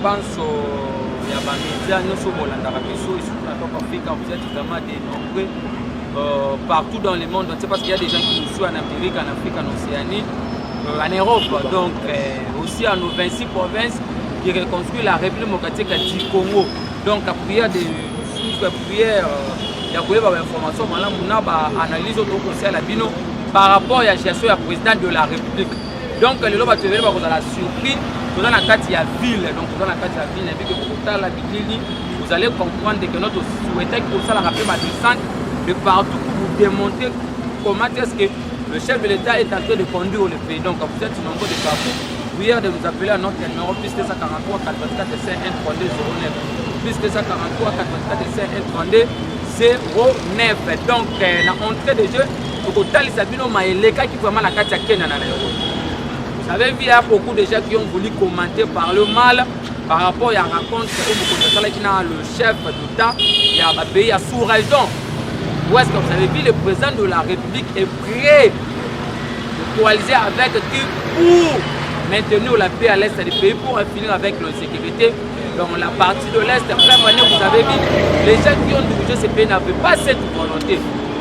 pense il y a des médias, nous sommes en Arabie, et surtout en Afrique, vous êtes vraiment des nombreux partout dans le monde. C'est parce qu'il y a des gens qui nous suivent en Amérique, en Afrique, en Océanie, en Europe, donc aussi en nos 26 provinces qui reconstruisent la République démocratique du Congo. Donc la prière de prière, il y a des informations, analyse au conseil à Bino par rapport à la gestion du président de la République. Donc les gens vont la surprise, vous avez la carte de la ville, donc vous avez la carte de la ville, et puis vous allez comprendre que notre souhaitait que ça la rappelle ma descente de partout pour vous démontrer comment est-ce que le chef de l'État est en train de conduire le pays. Donc vous êtes nombreux de partout. Prière de nous appeler à notre numéro plus 243 84 5132 09. Plus 243 84 5132 09. Donc dans l'entrée de jeu, au total, il s'agit de les cas qui vraiment la carte à Kenya. Vous avez vu, il y a beaucoup de gens qui ont voulu commenter par le mal par rapport à la rencontre où le chef d'État il a pays à sous-raison. Où est-ce que vous avez vu le président de la République est prêt de coaliser avec qui pour maintenir la paix à l'est du pays, pour finir avec l'insécurité dans la partie de l'est. Vous avez vu, les gens qui ont dirigé ce pays n'avaient pas cette volonté.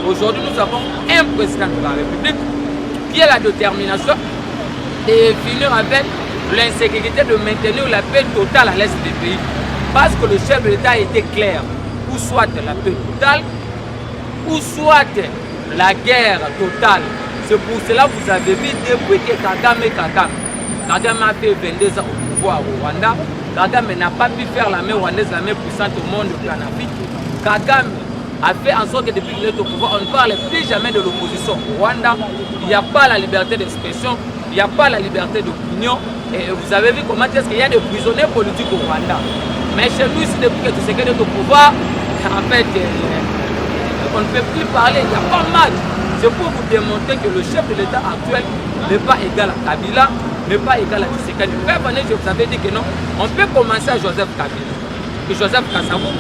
Aujourd'hui, nous avons un président de la République qui a la détermination de finir avec l'insécurité, de maintenir la paix totale à l'est du pays. Parce que le chef de l'État était clair, ou soit la paix totale, ou soit la guerre totale. C'est pour cela que vous avez vu depuis que Kagame a fait 22 ans au pouvoir au Rwanda, Kagame n'a pas pu faire la main rwandaise, la main puissante au monde en Afrique. Kagame a fait en sorte que depuis qu'il est au pouvoir, on ne parle plus jamais de l'opposition au Rwanda. Il n'y a pas la liberté d'expression, il n'y a pas la liberté d'opinion. Et vous avez vu comment est-ce qu'il y a des prisonniers politiques au Rwanda. Mais chez nous, ici, depuis que tu sais qu'il est au pouvoir, en fait, on ne peut plus parler, il y a pas mal. C'est pour vous démontrer que le chef de l'État actuel n'est pas égal à Kabila, n'est pas égal à Tshisekedi. Je vous avais dit que non, on peut commencer à Joseph Kabila, que Joseph Kassabou,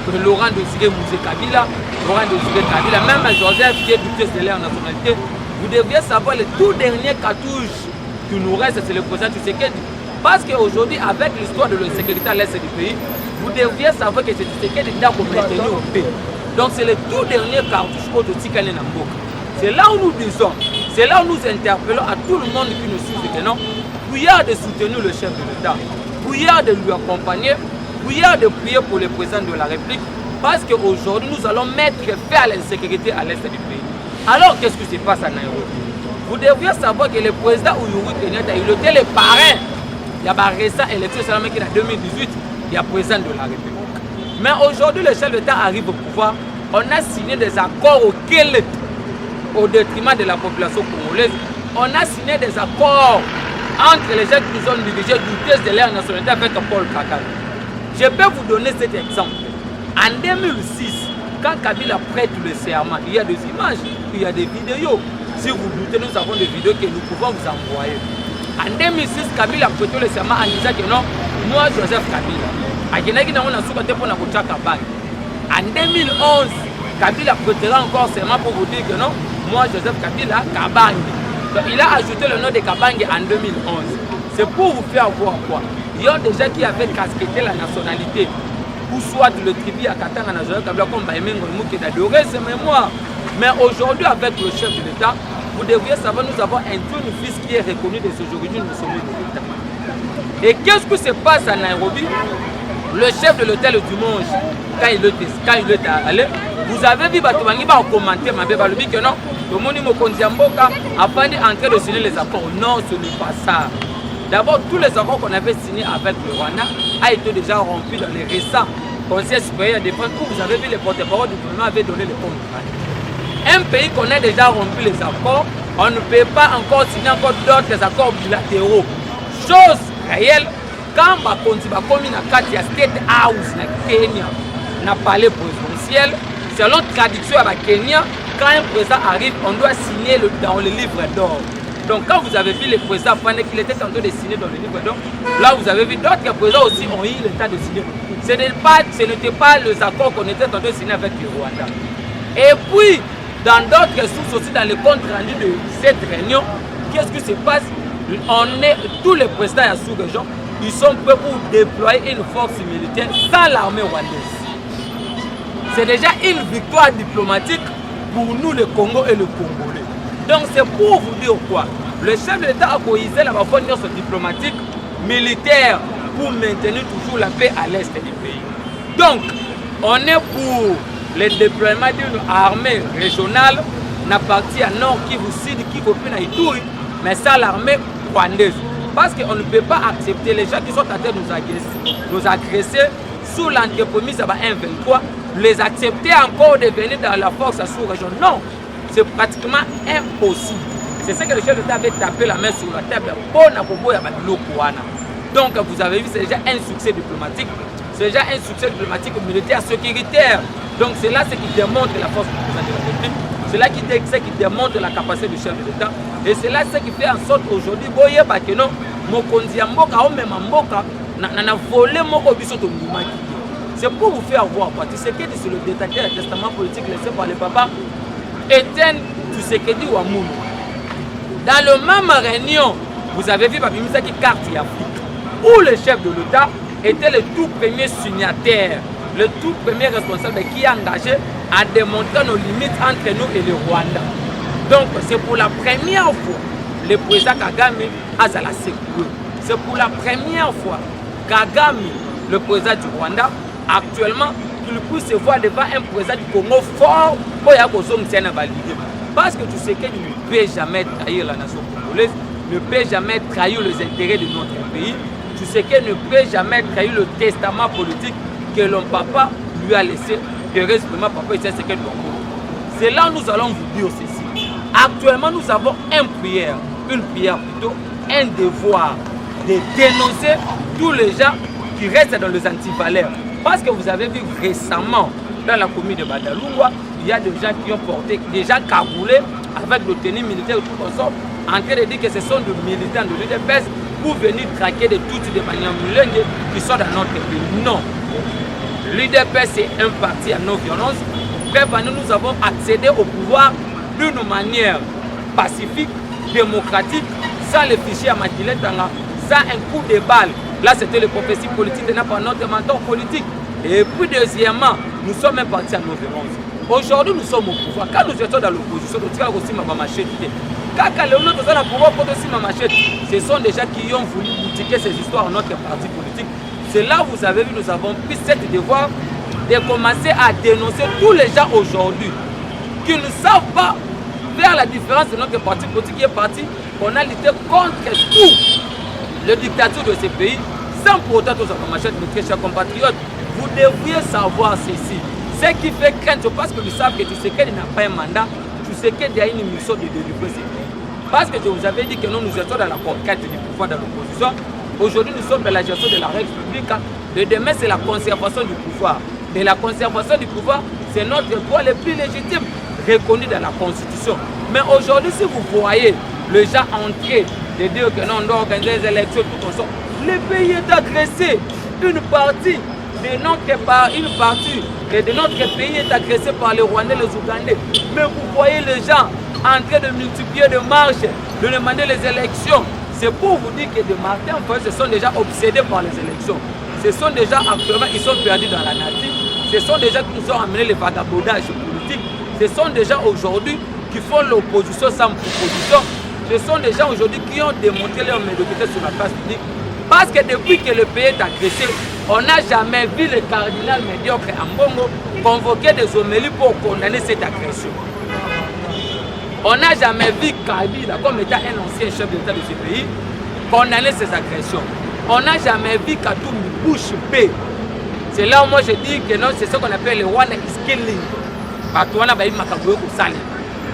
que Laurent Désiré Mouzé Kabila, Laurent Désiré Kabila, même à Joseph qui est douté de leur nationalité. Vous devriez savoir le tout dernier cartouche qui nous reste, c'est le président Tshisekedi. Parce qu'aujourd'hui, avec l'histoire de l'insécurité à l'est du pays, vous devriez savoir que c'est Tshisekedi qui a maintenu au pays. Donc c'est le tout dernier cartouche de Tikane Namboka. C'est là où nous disons, c'est là où nous interpellons à tout le monde qui nous suit que non, prière de soutenir le chef de l'État, prière de lui accompagner, prière de prier pour le président de la République, parce qu'aujourd'hui nous allons mettre fin à l'insécurité à l'est du pays. Alors qu'est-ce qui se passe à Nairobi? Vous devriez savoir que le président Uhuru Kenyatta, il était le parrain. Il y a une récente élection, c'est en 2018, il y a président de la République. Mais aujourd'hui, le chef de l'État arrive au pouvoir. On a signé des accords au détriment de la population congolaise. On a signé des accords entre les gens qui ont dirigé douteuse de leur nationalité avec Paul Kagame. Je peux vous donner cet exemple. En 2006, quand Kabila prête le serment, il y a des images, il y a des vidéos. Si vous doutez, nous avons des vidéos que nous pouvons vous envoyer. En 2006, Kabila a prêté le serment en disant que non, moi, Joseph Kabila. En 2011, Kabila prêtera encore serment pour vous dire que non, moi Joseph Kabila, Kabange. Donc il a ajouté le nom de Kabange en 2011. C'est pour vous faire voir quoi. Il y a des gens qui avaient casquetté la nationalité. Ou soit le tribu à Katanga National Kabila comme Baemengo Mouké d'adorer ses mémoires. Mais aujourd'hui, avec le chef de l'État, vous devriez savoir, nous avons un jeune fils qui est reconnu de ses origines au sommet de l'État. Et qu'est-ce qui se passe à Nairobi? Le chef de l'hôtel du Dimanche, quand il est allé, vous avez vu Batobangi va commenter, ma bébé, que non, le monde Mokondiamboka a failli entrer de signer les accords. Non, ce n'est pas ça. D'abord, tous les accords qu'on avait signés avec le Rwanda a été déjà remplis dans les récents conseils supérieurs de défense où vous avez vu les porte-parole du gouvernement avaient donné les comptes. Un pays qu'on a déjà rempli les accords, on ne peut pas encore signer encore d'autres accords bilatéraux. Chose réelle, quand Bakonzi Bakomi na kati ya State House na Kenya, na palais présidentiel, selon tradition à Kenya, quand un président arrive, on doit signer dans le livre d'or. Donc quand vous avez vu le président Fane qu'il était en train de signer dans le livre d'or, là vous avez vu d'autres présidents aussi ont eu le temps de signer. Ce n'était pas les accords qu'on était en train de signer avec le Rwanda. Et puis, dans d'autres sources aussi, dans le compte rendu de cette réunion, qu'est-ce qui se passe? Tous les présidents à sous-région ils sont prêts pour déployer une force militaire sans l'armée rwandaise. C'est déjà une victoire diplomatique pour nous, le Congo et le Congolais. Donc c'est pour vous dire quoi? Le chef de l'État a coïsé la force diplomatique, militaire, pour maintenir toujours la paix à l'est du pays. Donc, on est pour le déploiement d'une armée régionale, na partie à Nord Kivu, Sud Kivu, Ituri, mais sans l'armée rwandaise. Parce qu'on ne peut pas accepter les gens qui sont en train de nous agresser sous l'entremise à 1-23, les accepter encore de venir dans la force sous-région. Non, c'est pratiquement impossible. C'est ce que le chef de l'État avait tapé la main sur la table. Donc vous avez vu, c'est déjà un succès diplomatique. C'est déjà un succès diplomatique, militaire, sécuritaire. Donc c'est là ce qui démontre la force du président de la République. C'est là ce qui démontre la capacité du chef de l'État. Et c'est là ce qui fait en sorte aujourd'hui, c'est pour vous faire voir. Tshisekedi, c'est le détecteur du testament politique laissé par le papa Etienne Tshisekedi Wamunu. Dans le même réunion, vous avez vu Papi Misaki carte Afrique, où le chef de l'État était le tout premier signataire, le tout premier responsable qui est engagé à démontrer nos limites entre nous et le Rwanda. Donc c'est pour la première fois le président Kagame a la sécurité. C'est pour la première fois Kagame, le président du Rwanda, actuellement, qu'il puisse se voir devant un président du Congo fort pour y avoir validé. Parce que tu sais qu'il ne peut jamais trahir la nation congolaise, ne peut jamais trahir les intérêts de notre pays. Tu sais qu'il ne peut jamais trahir le testament politique que l'on papa lui a laissé. Heureusement, papa, il sait ce qu'il doit faire. C'est là où nous allons vous dire ceci. Actuellement, nous avons une prière plutôt, un devoir de dénoncer tous les gens qui restent dans les antivaleurs. Parce que vous avez vu récemment, dans la commune de Badalungwa, il y a des gens qui ont porté, des gens cagoulés avec le tenue militaire et tout comme ça, en train de dire que ce sont des militants de l'UDPS pour venir traquer de toutes les manières qui sont dans notre pays. Non. L'UDPS c'est un parti à non-violence. Bref, nous avons accédé au pouvoir d'une manière pacifique, démocratique, sans les fichiers à Matilé Tanga, sans un coup de balle. Là, c'était les prophéties politiques de notre mentor politique. Et puis, deuxièmement, nous sommes un parti à non-violence. Aujourd'hui, nous sommes au pouvoir. Quand nous étions dans l'opposition, nous avons aussi ma machette. Quand nous sommes dans le pouvoir, ce sont des gens qui ont voulu boutiquer ces histoires dans notre parti politique. C'est là où vous avez vu, nous avons pris cette devoir de commencer à dénoncer tous les gens aujourd'hui qui ne savent pas faire la différence de notre parti politique qui est parti. On a lutté contre tout le dictature de ces pays, sans pour autant tous machette, mes chers compatriotes, vous devriez savoir ceci. Ce qui fait craindre, parce que vous savez que tu sais qu'elle n'a pas un mandat, tu sais qu'il y a une mission de délivrer ces pays. Parce que je vous avais dit que nous étions dans la conquête du pouvoir de l'opposition. Aujourd'hui, nous sommes dans la gestion de la règle publique. Et demain, c'est la conservation du pouvoir. Et la conservation du pouvoir, c'est notre droit le plus légitime, reconnu dans la Constitution. Mais aujourd'hui, si vous voyez les gens entrer, de dire que non, on doit organiser des élections, tout comme ça, le pays est agressé. Une partie de notre pays est agressée par les Rwandais et les Ougandais. Mais vous voyez les gens en train de multiplier des marches, de demander les élections. C'est pour vous dire que de Martin Fayulu se sont déjà obsédés par les élections. Ce sont des gens actuellement, ils sont perdus dans la nature. Ce sont des gens qui nous ont amené le vagabondage politique. Ce sont des gens aujourd'hui qui font l'opposition sans proposition. Ce sont des gens aujourd'hui qui ont démontré leur médiocrité sur la place publique. Parce que depuis que le pays est agressé, on n'a jamais vu le cardinal médiocre Ambongo convoquer des homélies pour condamner cette agression. On n'a jamais vu Kabila, comme étant un ancien chef d'État de ce pays, condamner ces agressions. On n'a jamais vu Katumbi bouche bée. C'est là où moi je dis que non, c'est ce qu'on appelle le one is killing.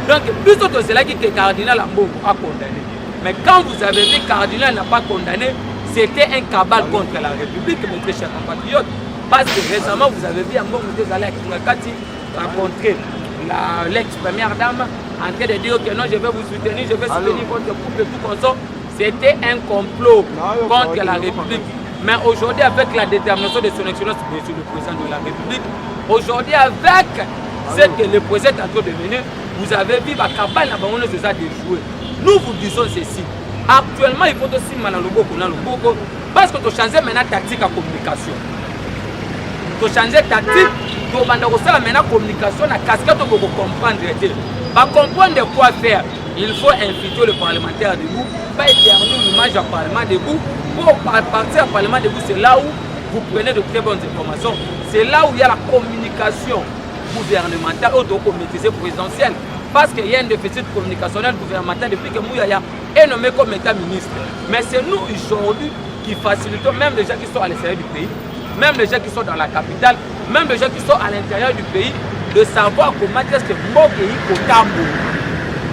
Donc, plutôt que c'est là que le cardinal Ambongo a condamné. Mais quand vous avez vu que le cardinal n'a pas condamné, c'était un cabal contre la République, mes très chers compatriotes. Parce que récemment, vous avez vu Ambongo Dezala Kingakati rencontrer l'ex-première dame en train de dire que non, je vais vous soutenir, je vais soutenir votre couple, tout comme ça. C'était un complot contre la République. Mais aujourd'hui, avec la détermination de son excellence, monsieur le président de la République, aujourd'hui, avec ce que le président est en train de venir, vous avez vu la cabane à Bangono de jouer. Nous vous disons ceci. Actuellement, il faut aussi mal le beaucoup parce que tu changes maintenant tactique à communication. Tu changes tactique, tu vas maintenant communication, la casquette pour comprendre. Pour comprendre quoi faire, il faut inviter le parlementaire debout, pas éternuer l'image du Parlement debout. Pour partir au Parlement debout, c'est là où vous prenez de très bonnes informations. C'est là où il y a la communication gouvernementale ou maîtrisée présidentielle. Parce qu'il y a un déficit communicationnel gouvernemental depuis que Mouyaya est nommé comme État ministre. Mais c'est nous aujourd'hui qui facilitons, même les gens qui sont à l'extérieur du pays, même les gens qui sont dans la capitale, même les gens qui sont à l'intérieur du pays, de savoir comment est-ce que mon pays est tambour.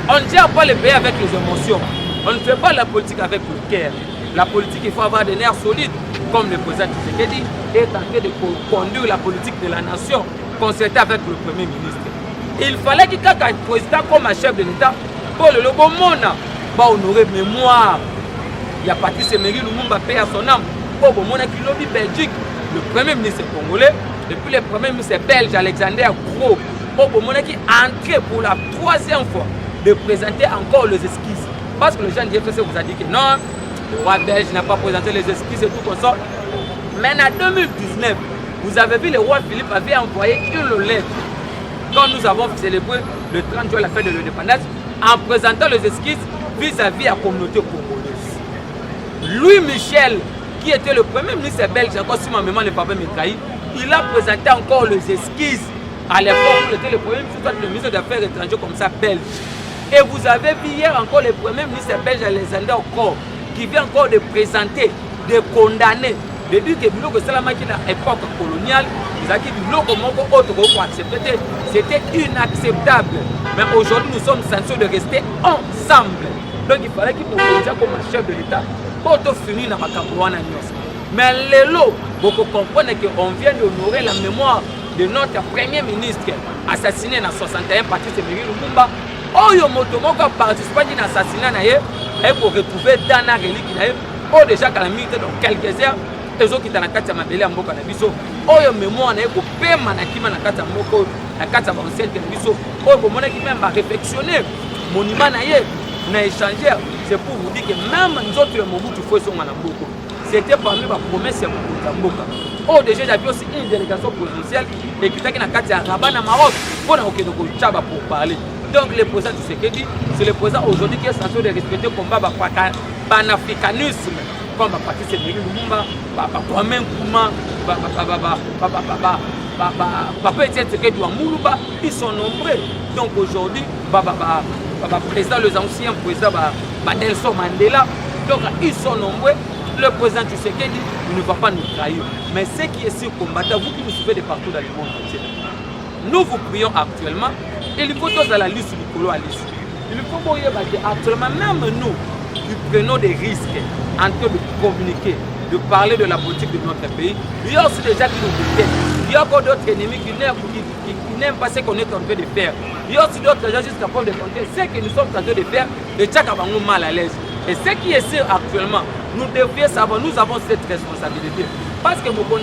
On ne gère pas le pays avec les émotions. On ne fait pas la politique avec le cœur. La politique, il faut avoir des nerfs solides, comme le président Tshisekedi est en train de conduire la politique de la nation, concertée avec le Premier ministre. Il fallait qu'il y ait un président comme un chef de l'État pour le lobo mona, pour honorer mémoire. Il y a Patrice Emery Lumumba, paix à son âme, pour le mona qui lobby Belgique, le Premier ministre congolais, et puis le Premier ministre belge Alexander Gros, pour le mona qui est entré pour la 3e fois de présenter encore les esquisses. Parce que le gens du FCC vous a dit que non, le roi belge n'a pas présenté les esquisses et tout comme ça. Mais en 2019, vous avez vu, le roi Philippe avait envoyé une lettre quand nous avons célébré le 30 juin la fête de l'indépendance en présentant les esquisses vis-à-vis de la communauté congolaise. Louis Michel, qui était le premier ministre belge, encore si ma mémoire n'est pas me trahit, il a présenté encore les esquisses à l'époque où il était le premier ministre, soit le ministre des Affaires étrangères comme ça belge. Et vous avez vu hier encore le premier ministre belge Alexander Gros qui vient encore de présenter, de condamner, de dire que Biloko Salamaki à l'époque coloniale, c'était inacceptable. Mais aujourd'hui, nous sommes censés de rester ensemble. Donc il fallait qu'il nous comme un chef de l'État pour finir dans ma campagne. Mais les lots, vous comprenez qu'on vient d'honorer la mémoire de notre premier ministre assassiné dans 61 Patrice Emery Lumumba. Oyo motomoko a participé à l'assassinat et pour retrouver dans la relique ou déjà qu'à la minute dans quelques heures. Les autres qui sont dans la mabele en boka na biso oyo mémoire na eko pema na kima na kata moko na kata ba ancien biso oyo bomona ki même ba réflexionner monument na ye na échanger. C'est pour vous dire que même nous autres le Mobutu faut son na mboko c'était parmi ba promesse ya mboka. Oh déjà j'avais aussi une délégation présidentielle et qui était na kata Rabat na Maroc pour na okendo ko tchaba pour parler. Donc le président Tshisekedi c'est le président aujourd'hui qui est censé de respecter le combat panafricanisme comme Patrice Emery Lumumba, Kwame Nkrumah, Papa Etienne Tshisekedi Mouluba, ils sont nombreux. Donc aujourd'hui, président, les anciens présidents, Nelson Mandela, donc ils sont nombreux. Le président Tshisekedi ne va pas nous trahir. Mais ce qui est sur combattant, vous qui nous suivez de partout dans le monde entier, nous vous prions actuellement, il faut tous à la liste du colo à liste. Il faut actuellement, même nous, qui prenons des risques en train de communiquer, de parler de la politique de notre pays. Il y a aussi des gens qui nous détestent. Il y a encore d'autres ennemis qui n'aiment pas ce qu'on est en train de faire. Il y a aussi d'autres gens jusqu'à prendre de compter ce que nous sommes en train de faire et tchaka bango mal à l'aise. Et ce qui est sûr actuellement, nous devrions savoir, nous avons cette responsabilité. Parce que il faut que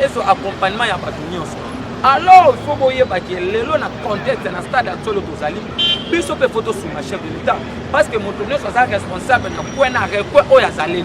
et son accompagnement à Batunion. Alors, il faut que le contexte dans le stade actuel de biso pe photo sur ma chef de l'État parce que mon tourneur soit responsable de quoi na quoi o ya zaleni.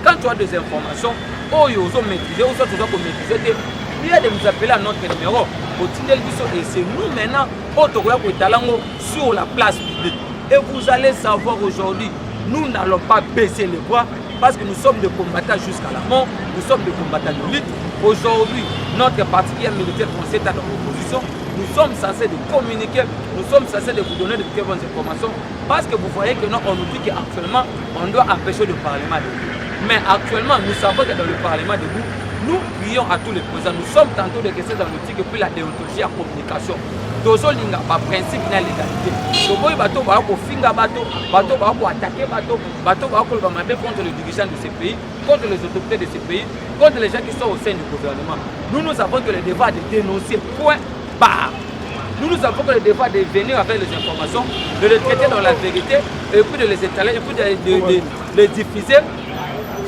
Quand tu as des informations o yo zo maîtriser ou soit tu dois maîtriser il y a de nous appeler à notre numéro au Tindel biso et c'est nous maintenant autoroya ko talango sur la place publique et vous allez savoir aujourd'hui nous n'allons pas baisser les bras parce que nous sommes des combattants jusqu'à la mort, nous sommes des combattants de lutte. Aujourd'hui, notre parti qui est militaire français est dans l'opposition. Nous sommes censés de communiquer, nous sommes censés de vous donner de très bonnes informations parce que vous voyez que non, on nous dit qu'actuellement, on doit empêcher le Parlement de vous. Mais actuellement, nous savons que dans le Parlement de vous, nous prions à tous les présidents. Nous sommes tantôt de rester dans le tic et puis la déontologie à communication. Tozolinga ba principe na légalité. Toboyi bato ba ko finga bato ba ko attaquer bato ba ko ba mabe contre les dirigeants de ce pays, contre les autorités de ce pays, contre les gens qui sont au sein du gouvernement. Nous avons que le devoir de dénoncer point barre. Nous avons que le devoir de venir avec les informations, de les traiter dans la vérité et puis de les étaler et puis de les diffuser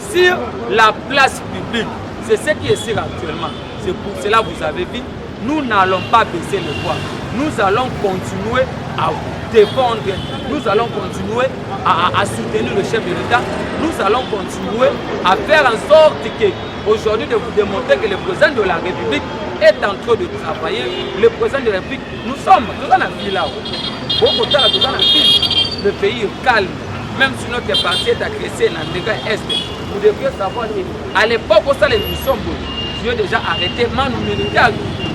sur la place publique. C'est ce qui est sûr actuellement. C'est pour cela que vous avez vu, nous n'allons pas baisser le poids. Nous allons continuer à défendre nous allons continuer à soutenir le chef de l'État. Nous allons continuer à faire en sorte que, aujourd'hui, de vous démontrer que le président de la République est en train de travailler. Le président de la République, nous sommes dans la ville là. Beaucoup de temps, dans la ville, le pays est calme. Même si notre parti est agressé dans le Est, vous devriez savoir qu'à l'époque où ça les missions, Dieu a déjà arrêté Manu militaire.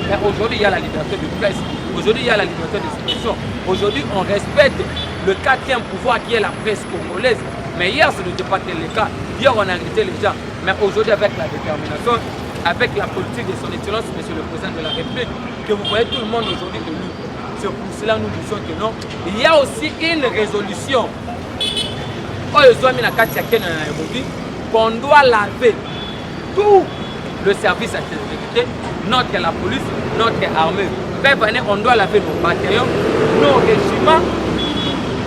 Mais aujourd'hui, il y a la liberté de presse. Aujourd'hui, il y a la liberté d'expression. Aujourd'hui, on respecte le quatrième pouvoir qui est la presse congolaise. Mais hier, ce n'était pas tel le cas. Hier, on a arrêté les gens. Mais aujourd'hui, avec la détermination, avec la politique de son excellence, monsieur le président de la République, que vous voyez tout le monde aujourd'hui de nous. C'est pour cela que nous disons que non. Il y a aussi une résolution qu'on doit laver tout le service à sécurité, notre la police, notre armée. On doit laver nos bataillons, nos régiments,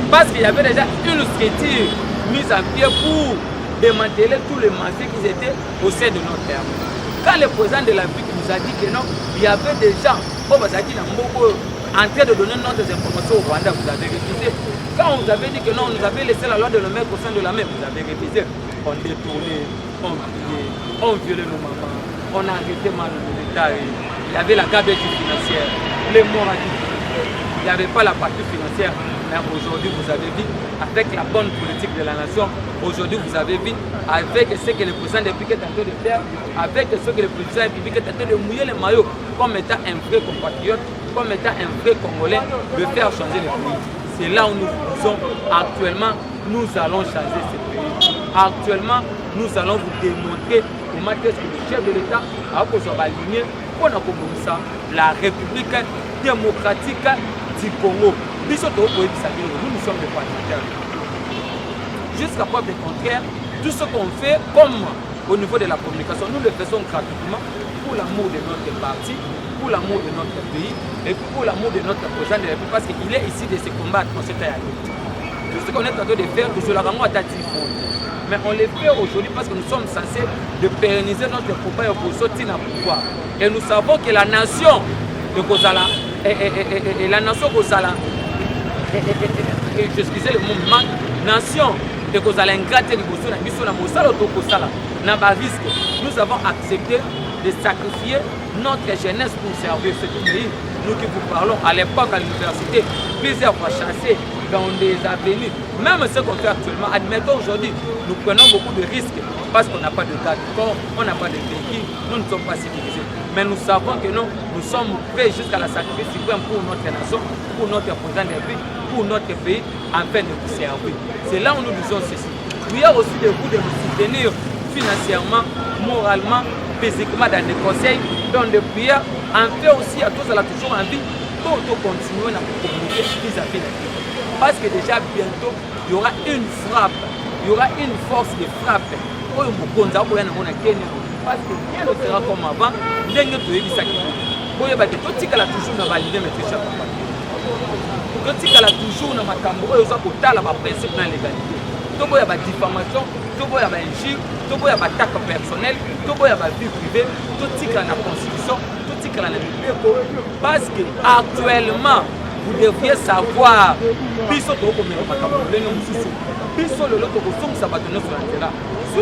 parce qu'il y avait déjà une structure mise en pied pour démanteler tous les massifs qui étaient au sein de notre armée. Quand le président de la République nous a dit que non, il y avait des gens en train de donner notre informations au Rwanda, vous avez refusé. Quand on vous avait dit que non, on nous avait laissé la loi de le mettre au sein de la mer, vous avez refusé. On détournait, on pillait, on violait nos mamans, on a arrêté mal l'État. Il y avait la gabelle financière, les morts à il n'y avait pas la partie financière. Mais aujourd'hui, vous avez vu, avec la bonne politique de la nation, aujourd'hui, vous avez vu, avec ce que le président de la République est en train de faire, avec ce que le président de la République est en train de mouiller les maillots, comme étant un vrai compatriote, comme étant un vrai Congolais, de faire changer le pays. C'est là où nous disons, actuellement, nous allons changer ce pays. Actuellement, nous allons vous démontrer comment est-ce que le chef de l'État a aligné pour la République démocratique du Congo. Nous sommes des partenaires. Jusqu'à preuve du contraire, tout ce qu'on fait, comme au niveau de la communication, nous le faisons gratuitement pour l'amour de notre parti, pour l'amour de notre pays et pour l'amour de notre président de la République, parce qu'il est ici de se combattre dans cette année. Tout ce qu'on est en train de faire, nous la rendons à Tatifon. Mais on le fait aujourd'hui parce que nous sommes censés de pérenniser notre combat pour sortir dans le pouvoir. Et nous savons que la nation de Kozala et la nation Kozala, j'excusais le mot man, nation de Kozala ingrate de Bosona, nous avons accepté de sacrifier notre jeunesse pour servir ce pays. Nous qui vous parlons à l'époque à l'université, plusieurs fois chassés dans des avenues. Même ce qu'on fait actuellement, admettons aujourd'hui, nous prenons beaucoup de risques parce qu'on n'a pas de garde corps, on n'a pas de véhicule, nous ne sommes pas civilisés. Mais nous savons que non, nous sommes prêts jusqu'à la sacrifice suprême pour notre nation, pour notre président de la République, pour notre pays, afin de vous servir. C'est là où nous disons ceci. Il y a aussi des coups de nous soutenir financièrement, moralement, physiquement dans des conseils, dans des prières, en fait aussi à tous, elle a toujours envie de continuer à communiquer vis-à-vis de Dieu. Parce que déjà bientôt, il y aura une frappe, il y aura une force de frappe. Parce que rien ne sera comme avant, dès que tu es toujours dans validé mes tricheurs. Tu as toujours dans ma caméra, tu as la principe dans l'égalité. Tu as la diffamation, tu as la injure, tu as l'attaque personnelle, tu as la vie privée, tu as la constitution, tu as la vie. Parce que actuellement, vous devriez savoir, si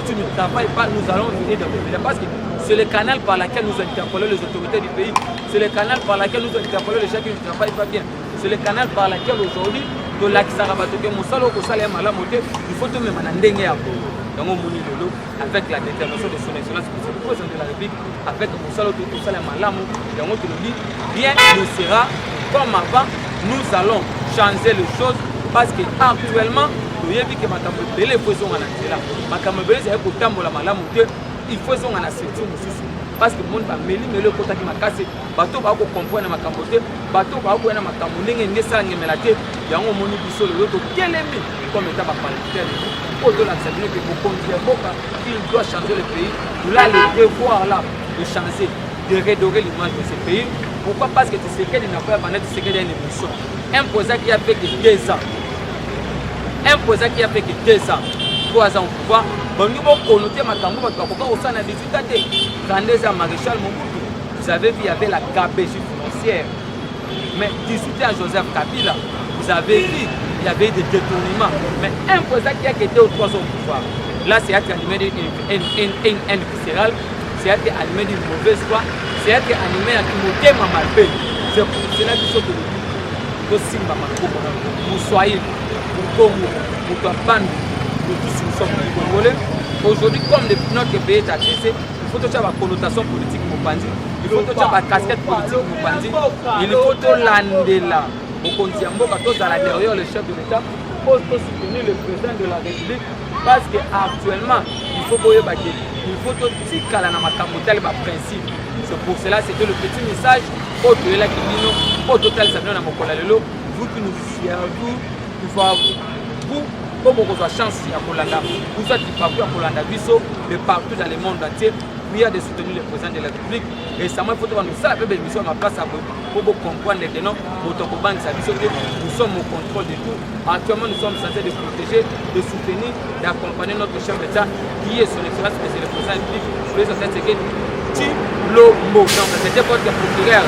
tu ne travailles pas, nous allons venir de revenir. Parce que c'est le canal par lequel nous interpellons les autorités du pays. C'est le canal par lequel nous interpellons les gens qui ne travaillent pas bien. C'est le canal par lequel aujourd'hui, il faut que même avec la détermination de son excellence, le président de la République, avec rien ne sera comme avant. Nous allons changer les choses parce qu'actuellement, il faut que il faut que parce que le monde va mêler le côté qui m'a cassé. Bateau va comprendre ma cambote, bateau va comprendre ma cambote, n'est ça n'est mélangé. Il y a un moment où le autre quel est comme état parlementaire. Pour de la que vous conduisez il doit changer le pays. Là, le devoir là de changer, de redorer l'image de ce pays. Pourquoi? Parce que tu sais qu'il n'a pas de ce qu'il y a une émission. Un président qui a fait que 2 ans. Un président qui a fait que 2 ans. 3 ans au pouvoir. Bon, nous avons connoté ma cambo, parce qu'on au sein de 18 ans. Grandeza Maréchal Mobutu. Vous avez vu, il y avait la gabegie financière. Mais 18 ans, Joseph Kabila, vous avez vu, il y avait des détournements. Mais un président qui a été aux 3 ans au pouvoir, là, c'est être animé d'une haine viscérale, c'est être animé d'une mauvaise foi, c'est être animé à qui m'a mal fait. C'est pour cela qu'il faut que le Simba vous soyez, pour Congo, pour Kapan, pour tous nous sommes congolais. Aujourd'hui, comme notre pays est agressé, il faut que tu aies la connotation politique Mopandi, il faut que tu aies la casquette politique Mopandi, il faut que tu là. Au Kontiambo, à l'intérieur, le chef de l'État, pour soutenir le président de la République, parce qu'actuellement, il faut que tu aies un principe. C'est pour cela, c'était le petit message au Toyela Kimino, au Total Samuel Namokolalelo, vous qui nous servez, il faut vous, comme vous avez chance à Kolanda, vous êtes du parcours à Kolanda Bisso, de partout dans le monde entier, oui, de soutenir le président de la République. Et ça m'a fait nous ça, la même émission à ma place pour comprendre que non, nous sommes au contrôle de tout. Actuellement, nous sommes censés de protéger, de soutenir, d'accompagner notre chef d'État qui est son excellence, c'est le président de la République. Pour les autres, c'est Tilombo. Donc, c'était votre procureur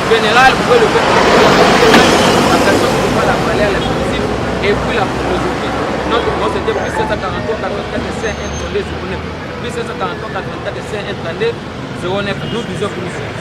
général, vous pouvez le faire la personne qui va la valeur, les principes et puis la philosophie. Notre nom c'était plus 743 84 5 1 32 09. Plus 743 84 5 1 32 09. Nous disons que nous sommes.